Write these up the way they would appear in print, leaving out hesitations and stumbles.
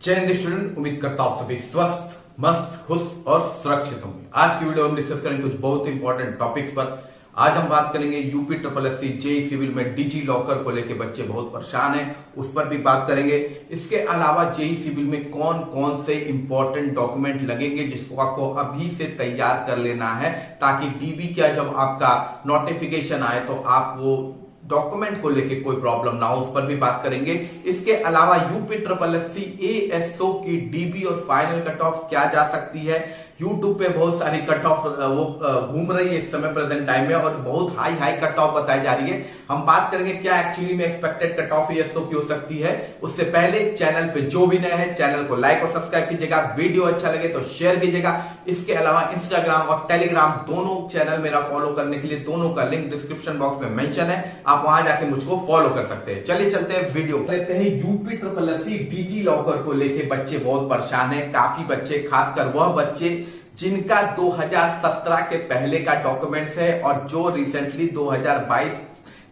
जय हिंद स्टूडेंट, उम्मीद करता हूं आप सभी स्वस्थ, मस्त, खुश और सुरक्षित होंगे। आज की वीडियो में डिस्कस करेंगे कुछ बहुत इंपॉर्टेंट टॉपिक्स पर। आज हम बात करेंगे UP triple SC JE civil में डिजी लॉकर को लेकर बच्चे बहुत परेशान हैं, उस पर भी बात करेंगे। इसके अलावा जेई सिविल में कौन कौन से इंपॉर्टेंट डॉक्यूमेंट लगेंगे जिसको आपको अभी से तैयार कर लेना है, ताकि डीबी का जब आपका नोटिफिकेशन आए तो आप वो डॉक्यूमेंट को लेके कोई प्रॉब्लम ना हो, उस पर भी बात करेंगे। इसके अलावा यूपी ट्रिपल एससी एएसओ की डीबी और फाइनल कट ऑफ क्या जा सकती है। यूट्यूब पे बहुत सारी कट ऑफ वो घूम रही है इस समय प्रेजेंट टाइम में और बहुत हाई हाई कट ऑफ बताई जा रही है। हम बात करेंगे क्या एक्चुअली में एक्सपेक्टेड कट ऑफ एएसओ की हो सकती है। उससे पहले चैनल पे जो भी नए हैं चैनल को लाइक और सब्सक्राइब कीजिएगा, वीडियो अच्छा लगे तो शेयर कीजिएगा। इसके अलावा इंस्टाग्राम और टेलीग्राम दोनों चैनल मेरा फॉलो करने के लिए दोनों का लिंक डिस्क्रिप्शन बॉक्स में मेंशन है, आप वहां जाके मुझको फॉलो कर सकते हैं। चलिए चलते हैं वीडियो लेते हैं। UP triple SC digi locker को लेके बच्चे बहुत परेशान है, काफी बच्चे, खासकर वह बच्चे जिनका 2017 के पहले का डॉक्यूमेंट्स है और जो रिसेंटली 2022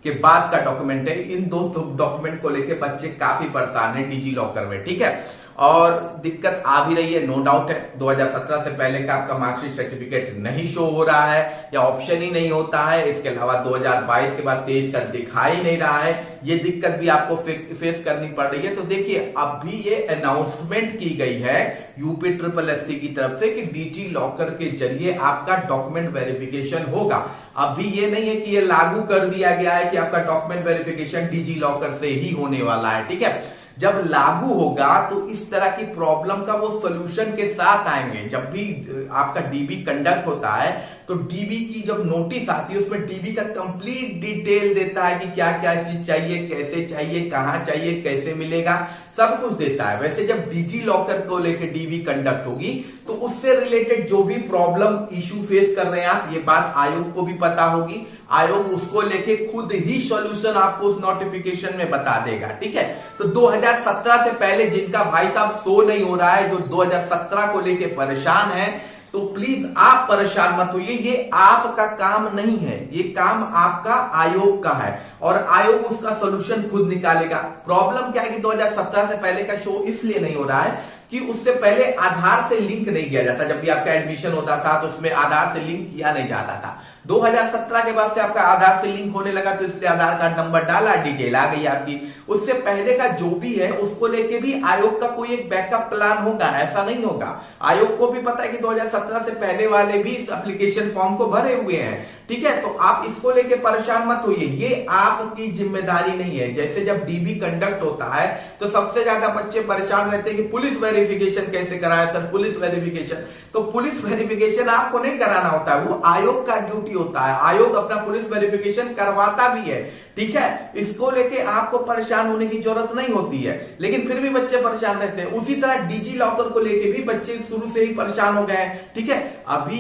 के बाद का डॉक्यूमेंट है। इन दो डॉक्यूमेंट को लेके बच्चे काफी परेशान है डिजी लॉकर में, ठीक है। और दिक्कत आ भी रही है, नो डाउट है। 2017 से पहले का आपका मार्कशीट सर्टिफिकेट नहीं शो हो रहा है या ऑप्शन ही नहीं होता है। इसके अलावा 2022 के बाद 23 का दिखाई नहीं रहा है, ये दिक्कत भी आपको फेस करनी पड़ रही है। तो देखिए, अभी ये अनाउंसमेंट की गई है यूपी ट्रिपल एससी की तरफ से कि डिजी लॉकर के जरिए आपका डॉक्यूमेंट वेरिफिकेशन होगा। अभी ये नहीं है कि ये लागू कर दिया गया है कि आपका डॉक्यूमेंट वेरिफिकेशन डिजी लॉकर से ही होने वाला है, ठीक है। जब लागू होगा तो इस तरह की प्रॉब्लम का वो सोल्यूशन के साथ आएंगे। जब भी आपका डीबी कंडक्ट होता है तो डीबी की जब नोटिस आती है उसमें डीबी का कंप्लीट डिटेल देता है कि क्या क्या चीज चाहिए, कैसे चाहिए, कहां चाहिए, कैसे मिलेगा, सब कुछ देता है। वैसे जब डिजी लॉकर को लेकर डीबी कंडक्ट होगी तो उससे रिलेटेड जो भी प्रॉब्लम इश्यू फेस कर रहे हैं आप, ये बात आयोग को भी पता होगी। आयोग उसको लेके खुद ही सॉल्यूशन आपको उस नोटिफिकेशन में बता देगा, ठीक है। तो 2017 से पहले जिनका भाई साहब शो नहीं हो रहा है, जो 2017 को लेके परेशान है, तो प्लीज आप परेशान मत होइए। ये आपका काम नहीं है, ये काम आपका आयोग का है और आयोग उसका सोल्यूशन खुद निकालेगा। प्रॉब्लम क्या है कि 2017 से पहले का शो इसलिए नहीं हो रहा है कि उससे पहले आधार से लिंक नहीं किया जाता। जब भी आपका एडमिशन होता था तो उसमें आधार से लिंक किया नहीं जाता था। 2017 के बाद से आपका आधार से लिंक होने लगा तो इसलिए आधार कार्ड नंबर डाला, डिटेल आ गई आपकी। उससे पहले का जो भी है उसको लेके भी आयोग का कोई एक बैकअप प्लान होगा, ऐसा नहीं होगा। आयोग को भी पता है कि 2017 से पहले वाले भी इस एप्लीकेशन फॉर्म को भरे हुए हैं, ठीक है। तो आप इसको लेके परेशान मत होइए, ये आपकी जिम्मेदारी नहीं है। जैसे जब डीबी कंडक्ट होता है तो सबसे ज्यादा बच्चे परेशान रहते हैं कि पुलिस वेरिफिकेशन कैसे कराया सर, पुलिस वेरिफिकेशन। तो पुलिस वेरिफिकेशन आपको नहीं कराना होता है, वो आयोग का ड्यूटी होता है। आयोग अपना पुलिस वेरिफिकेशन करवाता भी है, ठीक है। इसको लेके आपको परेशान होने की जरूरत नहीं होती है, लेकिन फिर भी बच्चे परेशान रहते हैं। उसी तरह डिजी लॉकर को लेके भी बच्चे शुरू से ही परेशान हो गए हैं, ठीक है। अभी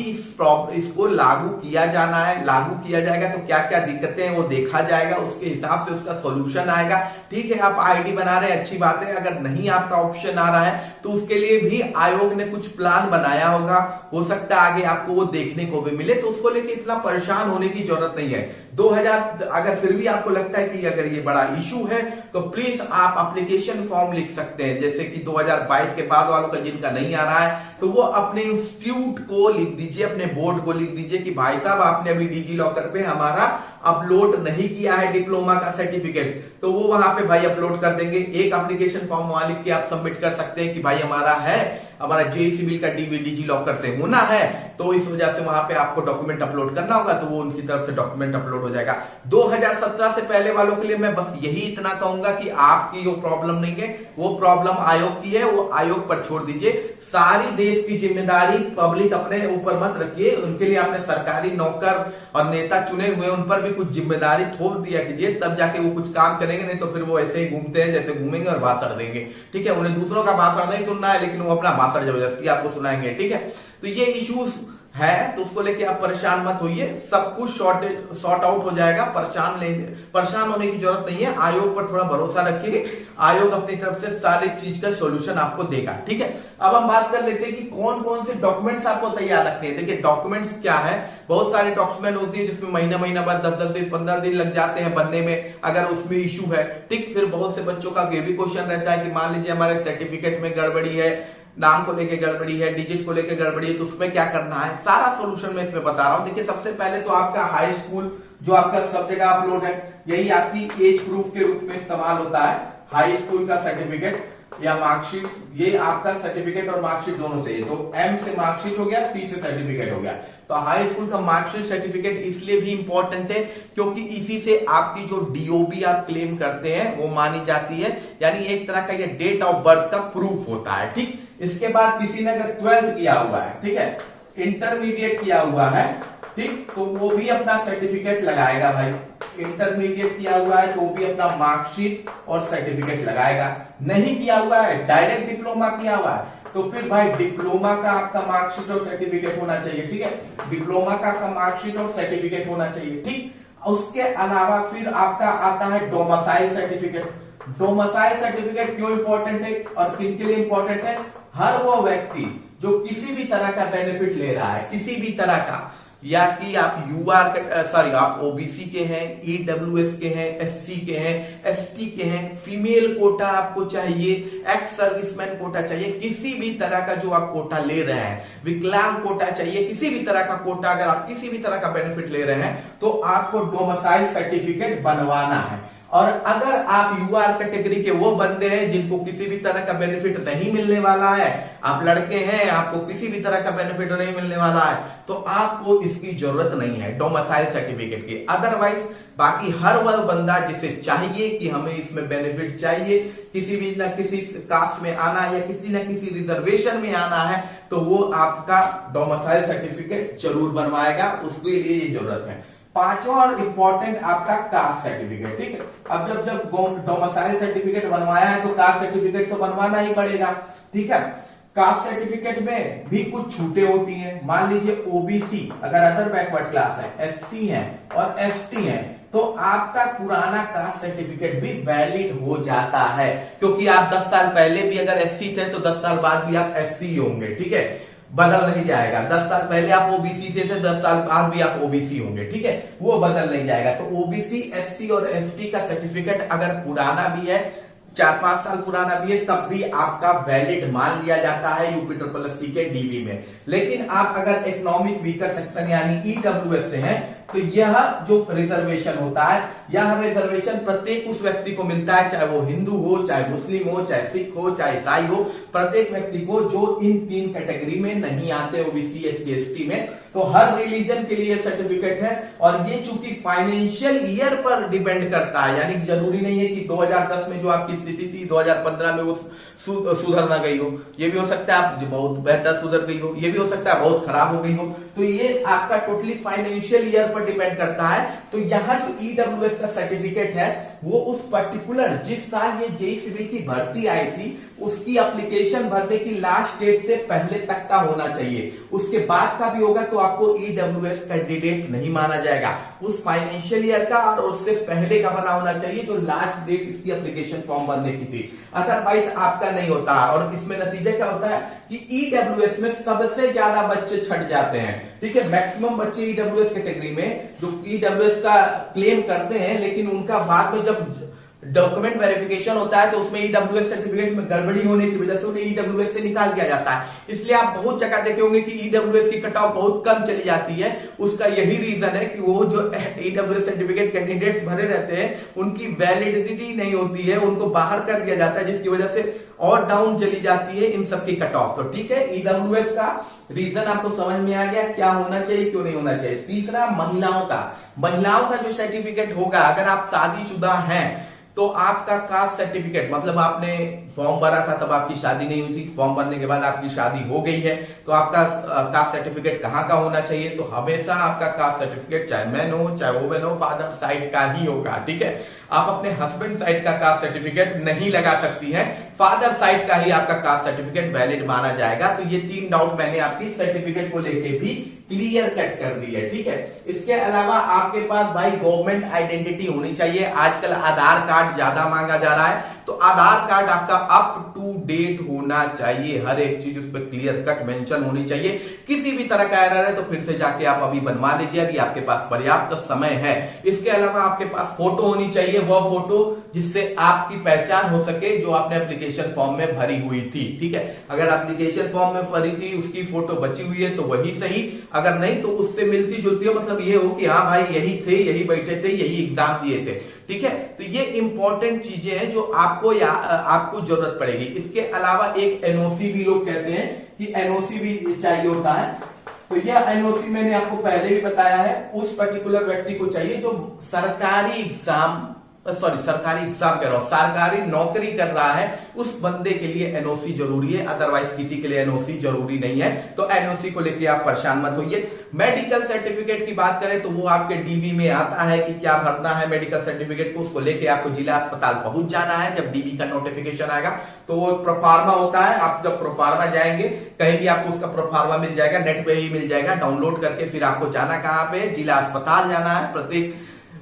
इसको लागू किया जाना है, लागू किया जाएगा तो क्या क्या दिक्कतें हैं वो देखा जाएगा, उसके हिसाब से उसका सोल्यूशन आएगा, ठीक है। आप आईडी बना रहे हैं, अच्छी बात है। अगर नहीं आपका ऑप्शन आ रहा है तो उसके लिए भी आयोग ने कुछ प्लान बनाया होगा, हो सकता है आगे आपको वो देखने को भी मिले। तो उसको लेके इतना परेशान होने की जरूरत नहीं है। 2000 अगर फिर भी आपको लगता है कि अगर ये बड़ा इशू है तो प्लीज आप एप्लीकेशन फॉर्म लिख सकते हैं। जैसे कि 2022 के बाद वालों का जिनका नहीं आ रहा है तो वो अपने इंस्टीट्यूट को लिख दीजिए, अपने बोर्ड को लिख दीजिए कि भाई साहब आपने अभी डिजी लॉकर पे हमारा अपलोड नहीं किया है डिप्लोमा का सर्टिफिकेट, तो वो वहां पे भाई अपलोड कर देंगे। एक एप्लीकेशन फॉर्म वहां लिख के आप सबमिट कर सकते हैं कि भाई हमारा जेई सिविल का डीबी डिजी लॉकर से होना है, तो इस वजह से वहां पे आपको डॉक्यूमेंट अपलोड करना होगा, तो वो उनकी तरफ से डॉक्यूमेंट अपलोड हो जाएगा। 2017 से पहले वालों के लिए मैं बस यही इतना कहूंगा कि आपकी जो प्रॉब्लम नहीं है वो प्रॉब्लम आयोग की है, वो आयोग पर छोड़ दीजिए। सारी देश की जिम्मेदारी पब्लिक अपने ऊपर मत रखिए। उनके लिए आपने सरकारी नौकर और नेता चुने हुए, उन पर भी कुछ जिम्मेदारी थोप दिया कीजिए, तब जाके वो कुछ काम करेंगे। नहीं तो फिर वो ऐसे ही घूमते हैं जैसे घूमेंगे और भाषण देंगे, ठीक है। उन्हें दूसरों का भाषण नहीं सुनना है, लेकिन वो अपना भाषण जबरदस्ती आपको सुनाएंगे, ठीक है। तो ये इश्यूज है तो उसको लेके आप परेशान मत होइए, सब कुछ सॉर्ट आउट हो जाएगा। परेशान होने की जरूरत नहीं है। आयोग पर थोड़ा भरोसा रखिए, आयोग अपनी तरफ से सारी चीज का सॉल्यूशन आपको देगा, ठीक है। अब हम बात कर लेते हैं कि कौन कौन से डॉक्यूमेंट्स आपको तैयार रखते हैं। देखिए डॉक्यूमेंट्स क्या है, बहुत सारे डॉक्यूमेंट होती है जिसमें महीना बाद 10-10 दिन 15 दिन लग जाते हैं बनने में, अगर उसमें इशू है, ठीक। फिर बहुत से बच्चों का ये भी क्वेश्चन रहता है कि मान लीजिए हमारे सर्टिफिकेट में गड़बड़ी है, नाम को लेके गड़बड़ी है, डिजिट को लेके गड़बड़ी है, तो उसमें क्या करना है, सारा सोल्यूशन मैं इसमें बता रहा हूं। देखिए सबसे पहले तो आपका हाई स्कूल जो आपका सब जगह अपलोड है, यही आपकी एज प्रूफ के रूप में इस्तेमाल होता है। हाई स्कूल का सर्टिफिकेट या मार्कशीट, ये आपका सर्टिफिकेट और मार्कशीट दोनों चाहिए। तो एम से मार्कशीट हो गया, सी से सर्टिफिकेट हो गया। तो हाई स्कूल का मार्कशीट सर्टिफिकेट इसलिए भी इंपॉर्टेंट है क्योंकि इसी से आपकी जो डीओबी आप क्लेम करते हैं वो मानी जाती है, यानी एक तरह का ये डेट ऑफ बर्थ का प्रूफ होता है, ठीक। इसके बाद किसी ने अगर 12th किया हुआ है, ठीक है, इंटरमीडिएट किया हुआ है, ठीक, तो वो भी अपना सर्टिफिकेट लगाएगा भाई। इंटरमीडिएट किया हुआ है तो वो भी अपना मार्कशीट और सर्टिफिकेट लगाएगा। नहीं किया हुआ है, डायरेक्ट डिप्लोमा किया हुआ है, तो फिर भाई डिप्लोमा का आपका मार्कशीट और सर्टिफिकेट होना चाहिए, ठीक है। डिप्लोमा का आपका मार्कशीट और सर्टिफिकेट होना चाहिए, ठीक। उसके अलावा फिर आपका आता है डोमिसाइल सर्टिफिकेट। डोमिसाइल सर्टिफिकेट क्यों इंपॉर्टेंट है और किन के लिए इंपॉर्टेंट है, हर वो व्यक्ति जो किसी भी तरह का बेनिफिट ले रहा है, किसी भी तरह का, या कि आप आप ओबीसी के हैं, ईडब्ल्यूएस के हैं, एससी के हैं, एसटी के हैं, फीमेल कोटा आपको चाहिए, एक्स सर्विसमैन कोटा चाहिए, किसी भी तरह का जो आप कोटा ले रहे हैं, विकलांग कोटा चाहिए, किसी भी तरह का कोटा, अगर आप किसी भी तरह का बेनिफिट ले रहे हैं तो आपको डोमिसाइल सर्टिफिकेट बनवाना है। और अगर आप यूआर कैटेगरी के वो बंदे हैं जिनको किसी भी तरह का बेनिफिट नहीं मिलने वाला है, आप लड़के हैं, आपको किसी भी तरह का बेनिफिट नहीं मिलने वाला है, तो आपको इसकी जरूरत नहीं है डोमिसाइल सर्टिफिकेट की। अदरवाइज बाकी हर वह बंदा जिसे चाहिए कि हमें इसमें बेनिफिट चाहिए, किसी भी न किसी कास्ट में आना है या किसी न किसी रिजर्वेशन में आना है, तो वो आपका डोमिसाइल सर्टिफिकेट जरूर बनवाएगा, उसके लिए ये जरूरत है। पांचवा और इंपॉर्टेंट आपका कास्ट सर्टिफिकेट, ठीक है। अब जब डोमिसाइल सर्टिफिकेट बनवाया है तो कास्ट सर्टिफिकेट तो बनवाना ही पड़ेगा, ठीक है। कास्ट सर्टिफिकेट में भी कुछ छूटें होती हैं। मान लीजिए ओबीसी अगर अदर बैकवर्ड क्लास है, एससी है और एसटी है, तो आपका पुराना कास्ट सर्टिफिकेट भी वैलिड हो जाता है, क्योंकि आप 10 साल पहले भी अगर एससी थे तो 10 साल बाद भी आप एससी होंगे, ठीक है, बदल नहीं जाएगा। 10 साल पहले आप ओबीसी से थे, 10 साल बाद भी आप ओबीसी होंगे, ठीक है, वो बदल नहीं जाएगा। तो ओबीसी, एससी और एसटी का सर्टिफिकेट अगर पुराना भी है, 4-5 साल पुराना भी है, तब भी आपका वैलिड मान लिया जाता है यूपी के डीबी में। लेकिन आप अगर इकोनॉमिक वीकर सेक्शन यानी ईडब्ल्यूएस से हैं, तो यह जो रिजर्वेशन होता है, यह रिजर्वेशन प्रत्येक उस व्यक्ति को मिलता है, चाहे वो हिंदू हो, चाहे मुस्लिम हो, चाहे सिख हो, चाहे ईसाई हो, प्रत्येक व्यक्ति को जो इन 3 कैटेगरी में नहीं आते ओबीसी, एससी, एसटी में, तो हर रिलीजन के लिए सर्टिफिकेट है। और ये चूंकि फाइनेंशियल ईयर पर डिपेंड करता है, यानी जरूरी नहीं है कि 2010 में जो आपकी स्थिति थी 2015 में वो सुधर ना गई हो, ये भी हो सकता है आप बहुत बेहतर सुधर गई हो, ये भी हो सकता है बहुत खराब हो गई हो। तो ये आपका टोटली फाइनेंशियल ईयर पर डिपेंड करता है। तो यहाँ जो ईडब्ल्यूएस का सर्टिफिकेट है वो उस पर्टिकुलर जिस साल ये जेईई सिविल की भर्ती आई थी उसकी एप्लीकेशन भरने की लास्ट डेट से पहले तक का होना चाहिए। उसके बाद का भी होगा तो आपको ईडब्ल्यूएस कैंडिडेट नहीं माना जाएगा। उस फाइनेंशियल ईयर का और उससे पहले का बना होना चाहिए जो लास्ट डेट इसकी एप्लीकेशन फॉर्म भरने की थी, अदरवाइज आपका नहीं होता। और इसमें नतीजा क्या होता है कि ईडब्ल्यूएस में सबसे ज्यादा बच्चे छट जाते हैं, ठीक है। मैक्सिमम बच्चे ईडब्ल्यूएस कैटेगरी में जो ईडब्ल्यूएस का क्लेम करते हैं, लेकिन उनका बाद में जब डॉक्यूमेंट वेरिफिकेशन होता है तो उसमें ईडब्ल्यूएस सर्टिफिकेट में गड़बड़ी होने की वजह से उन्हें ईडब्ल्यूएस से निकाल दिया जाता है। इसलिए आप बहुत जगह देखे होंगे कि ईडब्ल्यूएस की कट ऑफ बहुत कम चली जाती है। उसका यही रीजन है कि वो जो ईडब्ल्यूएस सर्टिफिकेट कैंडिडेट्स भरे रहते हैं उनकी वैलिडिटी नहीं होती है, उनको बाहर कर दिया जाता है, जिसकी वजह से और डाउन चली जाती है इन सबकी कट ऑफ। तो ठीक है, ईडब्ल्यूएस का रीजन आपको समझ में आ गया, क्या होना चाहिए क्यों नहीं होना चाहिए। तीसरा, महिलाओं का जो सर्टिफिकेट होगा, अगर आप शादीशुदा हैं तो आपका कास्ट सर्टिफिकेट, मतलब आपने फॉर्म भरा था तब आपकी शादी नहीं हुई थी, फॉर्म भरने के बाद आपकी शादी हो गई है, तो आपका कास्ट सर्टिफिकेट कहाँ का होना चाहिए, तो हमेशा आपका कास्ट सर्टिफिकेट चाहे मैन हो चाहे वुमेन हो फादर साइड का ही होगा, ठीक है। आप अपने हस्बैंड साइड का कास्ट सर्टिफिकेट नहीं लगा सकती हैं, फादर साइड का ही आपका कास्ट सर्टिफिकेट वैलिड माना जाएगा। तो ये 3 डाउट मैंने आपकी सर्टिफिकेट को लेके भी क्लियर कट कर दी है, ठीक है। इसके अलावा आपके पास भाई गवर्नमेंट आइडेंटिटी होनी चाहिए। आजकल आधार कार्ड ज्यादा मांगा जा रहा है, तो आधार कार्ड आपका अप टू डेट होना चाहिए। हर एक चीज उस पर क्लियर कट मेंशन होनी चाहिए। किसी भी तरह का एरर है तो फिर से जाके आप अभी बनवा लीजिए, अभी आपके पास पर्याप्त समय है। इसके अलावा आपके पास फोटो होनी चाहिए, वह फोटो जिससे आपकी पहचान हो सके, जो आपने एप्लीकेशन फॉर्म में भरी हुई थी, ठीक है। अगर एप्लीकेशन फॉर्म में भरी थी उसकी फोटो बची हुई है तो वही सही, अगर नहीं तो उससे मिलती जुलती हो, मतलब ये हो कि हाँ भाई यही थे, यही बैठे थे, यही एग्जाम दिए थे, ठीक है। तो ये इंपॉर्टेंट चीजें हैं जो आपको आपको जरूरत पड़ेगी। इसके अलावा एक एनओसी भी लोग कहते हैं कि एनओसी भी चाहिए होता है। तो यह एनओसी मैंने आपको पहले भी बताया है, उस पर्टिकुलर व्यक्ति को चाहिए जो सरकारी एग्जाम कह रहा हूं, सरकारी नौकरी कर रहा है, उस बंदे के लिए एनओसी जरूरी है, अदरवाइज किसी के लिए एनओसी जरूरी नहीं है। तो एनओसी को लेके आप परेशान मत होइए। मेडिकल सर्टिफिकेट की बात करें तो वो आपके डीबी में आता है कि क्या भरना है मेडिकल सर्टिफिकेट को, उसको लेके आपको जिला अस्पताल पहुंच जाना है। जब डीबी का नोटिफिकेशन आएगा तो वो प्रोफार्मा होता है, आप जब प्रोफार्मा जाएंगे कहीं भी आपको उसका प्रोफार्मा मिल जाएगा, नेट पे ही मिल जाएगा, डाउनलोड करके फिर आपको जाना कहां पे, जिला अस्पताल जाना है। प्रत्येक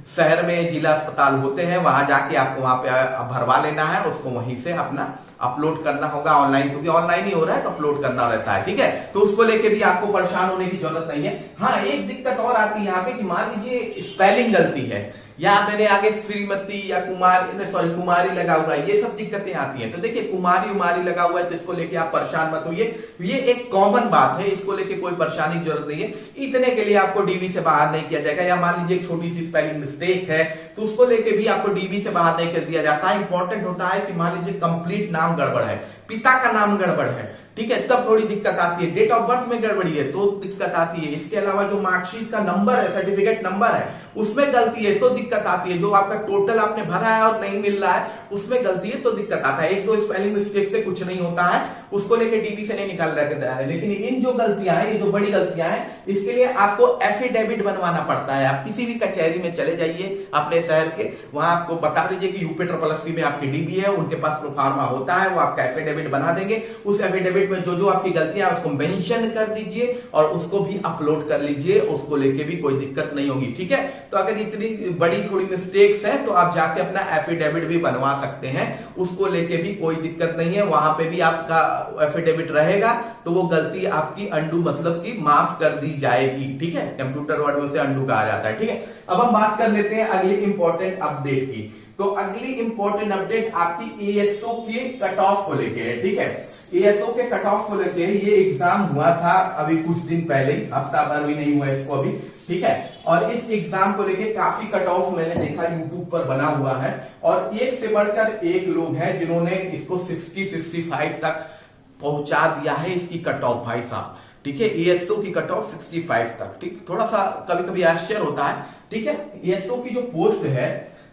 शहर में जिला अस्पताल होते हैं, वहां जाके आपको वहां पे भरवा लेना है, उसको वहीं से अपना अपलोड करना होगा ऑनलाइन, क्योंकि ऑनलाइन ही हो रहा है तो अपलोड करना रहता है, ठीक है। तो उसको लेके भी आपको परेशान होने की जरूरत नहीं है। हाँ, एक दिक्कत और आती है यहाँ पे कि मान लीजिए स्पेलिंग गलती है, या मैंने आगे श्रीमती या कुमारी लगा हुआ है, ये सब दिक्कतें आती हैं। तो देखिए कुमारी उमारी लगा हुआ है तो इसको लेके आप परेशान मत होइए, ये एक कॉमन बात है, इसको लेके कोई परेशानी की जरूरत नहीं है। इतने के लिए आपको डीबी से बाहर नहीं किया जाएगा। या मान लीजिए एक छोटी सी स्पेलिंग मिस्टेक है तो उसको लेके भी आपको डीबी से बाहर नहीं कर दिया जाता है। इंपॉर्टेंट होता है कि मान लीजिए कंप्लीट नाम गड़बड़ है, पिता का नाम गड़बड़ है, ठीक है, तब थोड़ी दिक्कत आती है। डेट ऑफ बर्थ में गड़बड़ी है तो दिक्कत आती है। इसके अलावा जो मार्कशीट का नंबर है, सर्टिफिकेट नंबर है, उसमें गलती है तो दिक्कत आती है। जो आपका टोटल आपने भरा है और नहीं मिल रहा है उसमें गलती है तो दिक्कत आता है। एक दो स्पेलिंग मिस्टेक से कुछ नहीं होता है, उसको लेके डीबी से नहीं निकाल रहा है। लेकिन इन जो गलतियां हैं, ये जो बड़ी गलतियां हैं, इसके लिए आपको एफिडेविट बनवाना पड़ता है। आप किसी भी कचहरी में चले जाइए अपने शहर के, वहां आपको बता दीजिए कि यूपी SSSC में आपकी डीबी है, उनके पास प्रोफार्मा होता है, वो आपका एफिडेविट बना देंगे। उस एफिडेविट में जो आपकी गलतियां उसको मेंशन कर दीजिए और उसको भी अपलोड कर लीजिए, उसको लेके भी कोई दिक्कत नहीं होगी, ठीक है। तो अगर इतनी बड़ी थोड़ी मिस्टेक्स है तो आप जाके अपना एफिडेविट भी बनवा सकते हैं, उसको लेके भी कोई दिक्कत नहीं है। वहां पे भी आपका एफिडेविट रहेगा तो वो गलती आपकी अंडू मतलब कि माफ कर दी जाएगी, ठीक है। कंप्यूटर वर्ड में उसे अंडू कहा जाता है, ठीक है। अब हम बात कर लेते हैं अगली इंपॉर्टेंट अपडेट की। तो अगली इंपॉर्टेंट अपडेट आपकी एएसओ के कट ऑफ को लेके है, ठीक है। एएसओ के कट ऑफ को लेके ये एग्जाम हुआ था अभी कुछ दिन पहले ही, हफ्ता भर भी नहीं हुआ इसको अभी, ठीक है। और इस एग्जाम को लेके काफी कट ऑफ मैंने देखा यूट्यूब पर बना हुआ है, और एक से बढ़कर एक लोग हैं जिन्होंने इसको 60-65 तक पहुंचा दिया है, इसकी कट ऑफ भाई साहब, ठीक है। एएसओ की कट ऑफ 65 तक, ठीक। थोड़ा सा कभी कभी आश्चर्य होता है, ठीक है। एएसओ की जो पोस्ट है,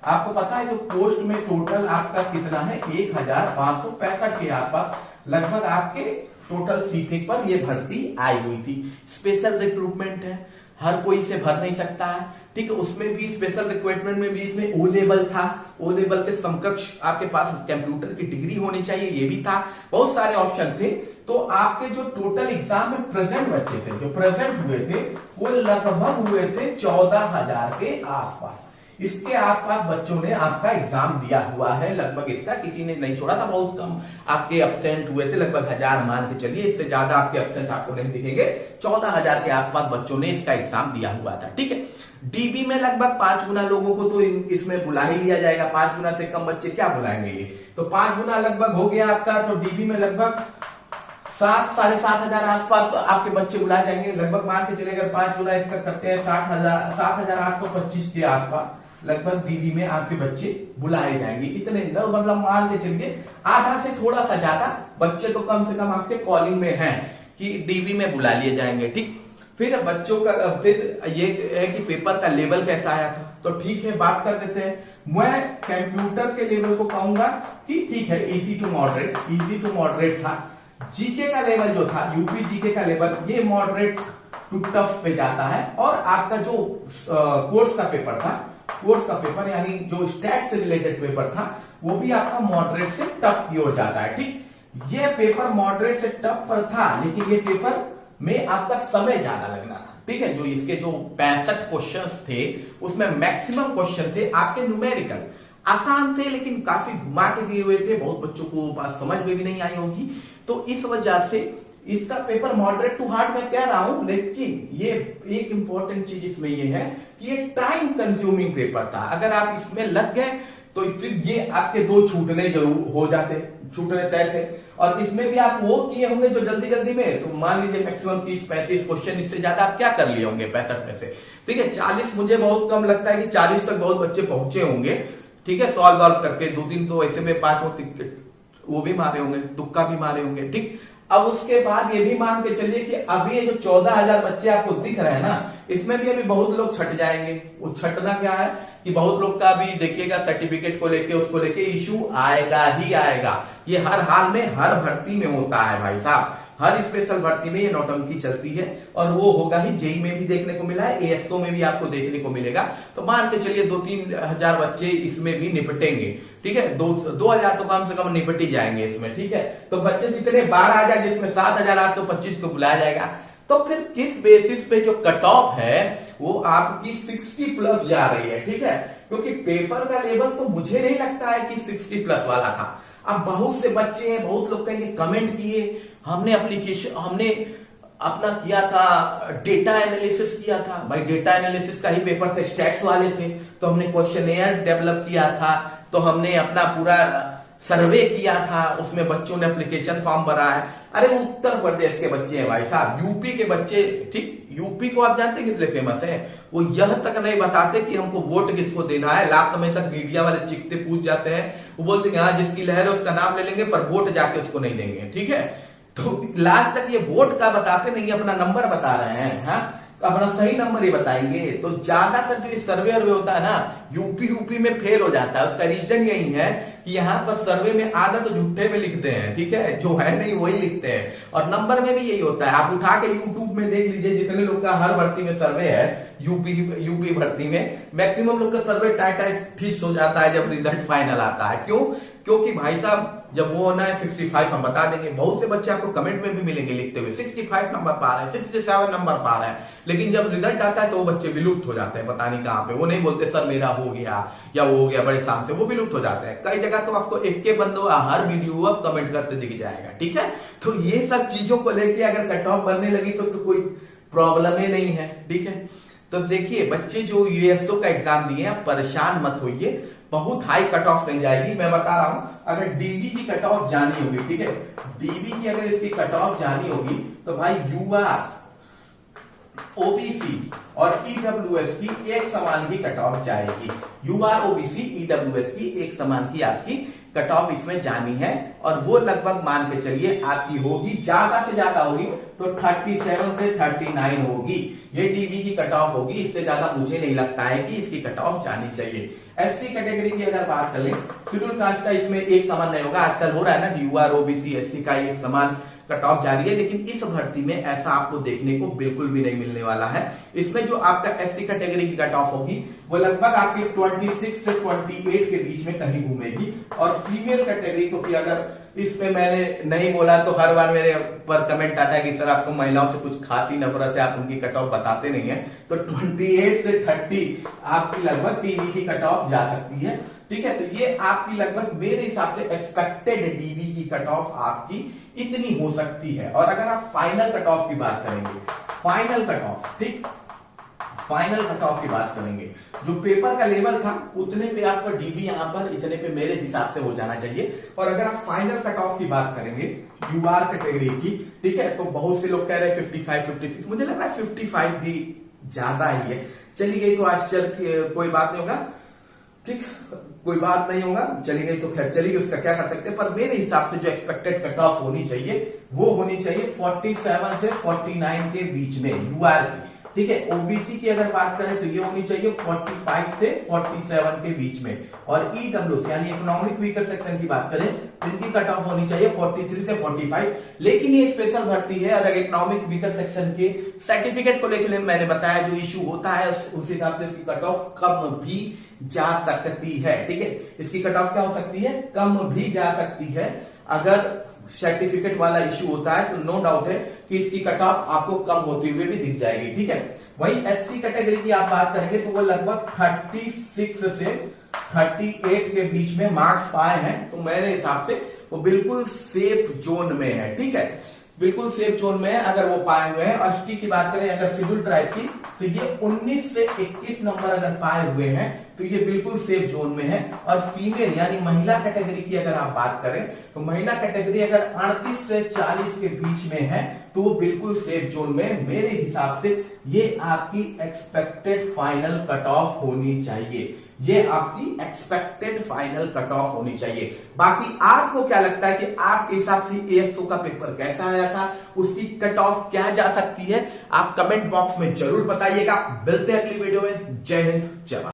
आपको पता है जो पोस्ट में टोटल आपका कितना है, 1565 के आसपास लगभग आपके टोटल सीटने पर ये भर्ती आई हुई थी। स्पेशल रिक्रूटमेंट है, हर कोई से भर नहीं सकता है, ठीक है। उसमें भी स्पेशल रिक्रूटमेंट में भी इसमें ओ लेवल था, ओ लेवल के समकक्ष आपके पास कंप्यूटर की डिग्री होनी चाहिए, ये भी था, बहुत सारे ऑप्शन थे। तो आपके जो टोटल एग्जाम में प्रेजेंट बच्चे थे, जो प्रेजेंट हुए थे, वो लगभग हुए थे 14,000 के आसपास। इसके आसपास बच्चों ने आपका एग्जाम दिया हुआ है, लगभग इसका किसी ने नहीं छोड़ा था, बहुत कम आपके एब्सेंट हुए थे, लगभग 1000 मान के चलिए, इससे ज्यादा आपके एब्सेंट आपको नहीं दिखेंगे। 14,000 के आसपास बच्चों ने इसका एग्जाम दिया हुआ था, ठीक है। डीबी में लगभग 5 गुना लोगों को तो इसमें बुला ही लिया जाएगा, 5 गुना से कम बच्चे क्या बुलाएंगे ये, तो 5 गुना लगभग हो गया आपका। तो डीबी में लगभग 7-7,500 आसपास आपके बच्चे बुलाए जाएंगे, लगभग मान के चले। अगर 5 गुना इसका करते हैं 7,825 के आसपास लगभग डीबी में आपके बच्चे बुलाए जाएंगे। इतने मतलब मान के चलिए आधा से थोड़ा सा ज्यादा बच्चे तो कम से कम आपके कॉलिंग में हैं कि डीबी में बुला लिए जाएंगे, ठीक। फिर बच्चों का फिर ये है कि पेपर का लेवल कैसा आया था, तो ठीक है बात कर लेते हैं। मैं कंप्यूटर के लेवल को कहूंगा कि ठीक है, इजी टू मॉडरेट था। जीके का लेवल जो था, यूपी जीके का लेवल, ये मॉडरेट टू टफ पे जाता है। और आपका जो कोर्स का पेपर था, कोर्स का पेपर यानी जो स्टैट से रिलेटेड पेपर था वो भी आपका मॉडरेट से टफ की ओर जाता है। ठीक, ये पेपर मॉडरेट से टफ पर था, लेकिन ये पेपर में आपका समय ज्यादा लगना था। ठीक है, जो इसके जो 65 क्वेश्चंस थे उसमें मैक्सिमम क्वेश्चन थे आपके न्यूमेरिकल, आसान थे लेकिन काफी घुमा के दिए हुए थे, बहुत बच्चों को बात समझ में भी नहीं आई होगी। तो इस वजह से इसका पेपर मॉडरेट टू हार्ड मैं कह रहा हूं, लेकिन ये एक इंपॉर्टेंट चीज इसमें ये है कि ये टाइम कंज्यूमिंग पेपर था। अगर आप इसमें लग गए तो फिर ये आपके 2 छूटने जरूर हो जाते, छूटने तय थे। और इसमें भी आप वो किए होंगे जो जल्दी जल्दी में, तो मान लीजिए मैक्सिमम 30-35 क्वेश्चन, इससे ज्यादा आप क्या कर लिए होंगे 65 में से। ठीक है, 40 मुझे बहुत कम लगता है कि 40 तक बहुत बच्चे पहुंचे होंगे। ठीक है, सॉल्व करके 2-3 तो ऐसे में 5 वो भी मारे होंगे, तुक्का भी मारे होंगे। ठीक, अब उसके बाद ये भी मान के चलिए कि अभी ये जो 14,000 बच्चे आपको दिख रहे हैं ना, इसमें भी अभी बहुत लोग छट जाएंगे। वो छटना क्या है कि बहुत लोग का भी देखिएगा सर्टिफिकेट को लेके, उसको लेके इशू आएगा ही आएगा। ये हर हाल में हर भर्ती में होता है भाई साहब, हर स्पेशल भर्ती में ये नौटंकी चलती है, और वो होगा ही। जेई में भी देखने को मिला है, एएसओ में भी आपको देखने को मिलेगा। तो मान के चलिए 2-3 हजार बच्चे इसमें भी निपटेंगे। ठीक है, 2,000 तो कम से कम निपट ही जाएंगे इसमें। ठीक है, तो बच्चे जितने 12,000, जिसमें 7,825 को बुलाया जाएगा। तो फिर किस बेसिस पे जो कट ऑफ है वो आपकी 60 प्लस जा रही है। ठीक है, क्योंकि पेपर का लेवल तो मुझे नहीं लगता है कि 60 प्लस वाला था। अब बहुत से बच्चे हैं, बहुत लोग कहेंगे कमेंट किए, हमने अपना किया था डेटा एनालिसिस किया था। भाई डेटा एनालिसिस का ही पेपर था, स्टैट्स वाले थे, तो हमने क्वेश्चनेयर डेवलप किया था, तो हमने अपना पूरा सर्वे किया था, उसमें बच्चों ने एप्लीकेशन फॉर्म भरा है। अरे उत्तर प्रदेश के बच्चे हैं भाई साहब, यूपी के बच्चे। ठीक, यूपी को आप जानते हैं किस लिए फेमस है? वो यह तक नहीं बताते कि हमको वोट किसको देना है। लास्ट समय तक मीडिया वाले चिकते पूछ जाते हैं, वो बोलते हैं हाँ जिसकी लहर है उसका नाम ले लेंगे, पर वोट जाके उसको नहीं देंगे। ठीक है, तो लास्ट तक ये वोट का बताते नहीं, अपना नंबर बता रहे हैं। हाँ, अपना सही नंबर ही बताएंगे। तो ज्यादातर जो सर्वे होता है ना, यूपी में फेल हो जाता है। उसका रीजन यही है कि यहाँ पर सर्वे में आधा तो झूठे में लिखते हैं। ठीक है, जो है नहीं वही लिखते हैं, और नंबर में भी यही होता है। आप उठा के यूट्यूब में देख लीजिए, जितने लोग का हर भर्ती में सर्वे है, यूपी भर्ती में मैक्सिमम लोग का सर्वे टाइट फिक्स हो जाता है जब रिजल्ट फाइनल आता है। क्यों? क्योंकि भाई साहब जब वो होना है 65 हम बता देंगे। बहुत से बच्चे आपको कमेंट में भी मिलेंगे लिखते हुए 65 नंबर पा रहे हैं, 67 नंबर पा रहे हैं, लेकिन जब रिजल्ट आता है तो वो बच्चे विलुप्त हो जाते हैं, पता नहीं कहाँ पे। वो नहीं बोलते सर मेरा हो गया या वो हो गया बड़े शाम से, वो विलुप्त हो जाते हैं। कई जगह तो आपको एक के बंदो हर वीडियो अब कमेंट करते दिख जाएगा। ठीक है, तो ये सब चीजों को लेके अगर कट ऑफ बनने लगी तो कोई प्रॉब्लम ही नहीं है। ठीक है, तो देखिए बच्चे जो यूएसओ का एग्जाम दिए हैं, परेशान मत होइए, बहुत हाई कट ऑफ नहीं जाएगी। मैं बता रहा हूं, अगर डीबी की कट ऑफ जानी होगी, ठीक है, डीबी की अगर इसकी कट ऑफ जानी होगी तो भाई यूआर, ओबीसी और ईडब्ल्यूएस की एक समान की कट ऑफ जाएगी। यूआर, ओबीसी, ईडब्ल्यूएस की एक समान की आपकी कट ऑफ इसमें जानी है, और वो लगभग मान के चलिए आपकी होगी, ज्यादा से ज्यादा होगी तो 37 से 39 होगी। ये डीबी की कट ऑफ होगी, इससे ज्यादा मुझे नहीं लगता है कि इसकी कट ऑफ जानी चाहिए। एससी कैटेगरी की अगर बात करें, शेड्यूल कास्ट का इसमें एक समान नहीं होगा। आजकल हो रहा है ना कि यूआर, ओबीसी, एससी का एक समान कट ऑफ जारी है, लेकिन इस भर्ती में ऐसा आपको देखने को बिल्कुल भी नहीं मिलने वाला है। इसमें जो आपका एससी कैटेगरी की कट ऑफ होगी वो लगभग आपकी 26 से 28 के बीच में कहीं घूमेगी। और फीमेल कैटेगरी तो कि अगर इसमें मैंने नहीं बोला तो हर बार मेरे पर कमेंट आता है कि सर आपको महिलाओं से कुछ खासी नफरत है, आप उनकी कट ऑफ बताते नहीं है। तो 28 से 30 आपकी लगभग टीवी की कट ऑफ जा सकती है। ठीक है, तो ये आपकी लगभग मेरे हिसाब से एक्सपेक्टेड डीबी की कट ऑफ आपकी इतनी हो सकती है। और अगर आप फाइनल कट ऑफ की बात करेंगे, फाइनल कट ऑफ, ठीक, फाइनल कट ऑफ की बात करेंगे, जो पेपर का लेवल था उतने पे आपका डीबी यहां पर इतने पे मेरे हिसाब से हो जाना चाहिए। और अगर आप फाइनल कट ऑफ की बात करेंगे यूआर कैटेगरी की, ठीक है, तो बहुत से लोग कह रहे हैं 55, 56, मुझे लग रहा है 55 भी ज्यादा ही है। चली गई तो आश्चर्य कोई बात नहीं होगा, ठीक, कोई बात नहीं होगा, चली गई तो खैर चली गई, उसका क्या कर सकते हैं। पर मेरे हिसाब से जो एक्सपेक्टेड कट ऑफ होनी चाहिए वो होनी चाहिए 47 से 49 के बीच में यूआर की। ठीक है। ओबीसी की अगर बात करें तो ये होनी चाहिए 45 से 47 के बीच में, और ईडब्ल्यूएस यानी इकोनॉमिक वीकर सेक्शन की बात करें तो इनकी कट ऑफ होनी चाहिए 43 से 45। लेकिन ये स्पेशल भर्ती है, और इकोनॉमिक वीकर सेक्शन के सर्टिफिकेट को लेकर मैंने बताया जो इश्यू होता है उस हिसाब से इसकी कट ऑफ कम भी जा सकती है, ठीक है। इसकी कट ऑफ क्या हो सकती है, कम भी जा सकती है। अगर सर्टिफिकेट वाला इश्यू होता है तो नो डाउट है कि इसकी कट ऑफ आपको कम होते हुए भी दिख जाएगी, ठीक है। वही एससी कैटेगरी की आप बात करेंगे तो वो लगभग 36 से 38 के बीच में मार्क्स पाए हैं, तो मेरे हिसाब से वो बिल्कुल सेफ जोन में है, ठीक है, बिल्कुल सेफ जोन में है अगर वो पाए हुए हैं। और एसटी की बात करें अगर शेड्यूल ट्राइब की तो ये 19 से 21 नंबर अगर पाए हुए हैं तो ये बिल्कुल सेफ जोन में है। और फीमेल यानी महिला कैटेगरी की अगर आप बात करें तो महिला कैटेगरी अगर 38 से 40 के बीच में है तो वो बिल्कुल सेफ जोन में। मेरे हिसाब से ये आपकी एक्सपेक्टेड फाइनल कट ऑफ होनी चाहिए, ये आपकी एक्सपेक्टेड फाइनल कट ऑफ होनी चाहिए। बाकी आपको क्या लगता है कि आपके हिसाब से एएसओ का पेपर कैसा आया था, उसकी कट ऑफ क्या जा सकती है, आप कमेंट बॉक्स में जरूर बताइएगा। मिलते हैं अगली वीडियो में। जय हिंद, जय भारत।